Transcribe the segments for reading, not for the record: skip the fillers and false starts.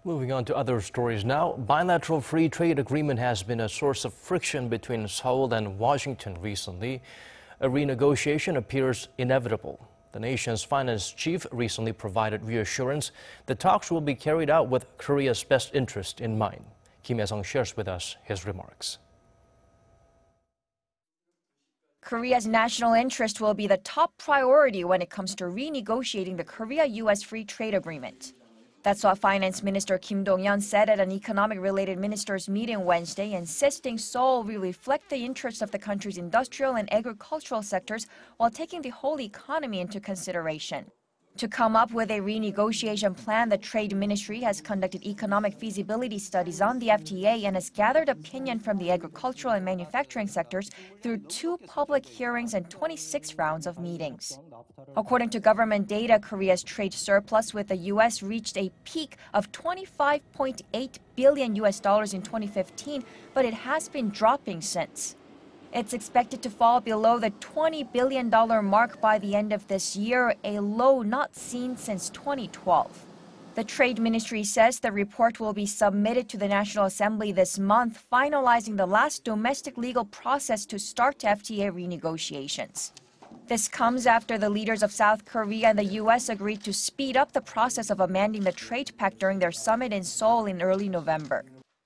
Moving on to other stories now. Bilateral free trade agreement has been a source of friction between Seoul and Washington recently. A renegotiation appears inevitable. The nation's finance chief recently provided reassurance the talks will be carried out with Korea's best interest in mind. Kim Hyesung shares with us his remarks. Korea's national interest will be the top priority when it comes to renegotiating the Korea-U.S. free trade agreement. That's what Finance Minister Kim Dong-yeon said at an economic-related ministers' meeting Wednesday, insisting Seoul will reflect the interests of the country's industrial and agricultural sectors while taking the whole economy into consideration. To come up with a renegotiation plan, the Trade Ministry has conducted economic feasibility studies on the FTA and has gathered opinion from the agricultural and manufacturing sectors through 2 public hearings and 26 rounds of meetings. According to government data, Korea's trade surplus with the U.S. reached a peak of $25.8 billion in 2015, but it has been dropping since. It's expected to fall below the $20 billion mark by the end of this year, a low not seen since 2012. The Trade Ministry says the report will be submitted to the National Assembly this month, finalizing the last domestic legal process to start FTA renegotiations. This comes after the leaders of South Korea and the U.S. agreed to speed up the process of amending the trade pact during their summit in Seoul in early November.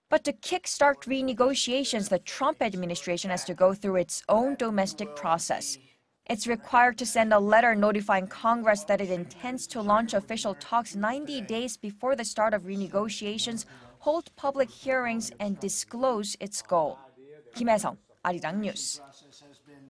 But to kickstart renegotiations, the Trump administration has to go through its own domestic process. It's required to send a letter notifying Congress that it intends to launch official talks 90 days before the start of renegotiations, hold public hearings, and disclose its goal. Kim Hyesung, Arirang News.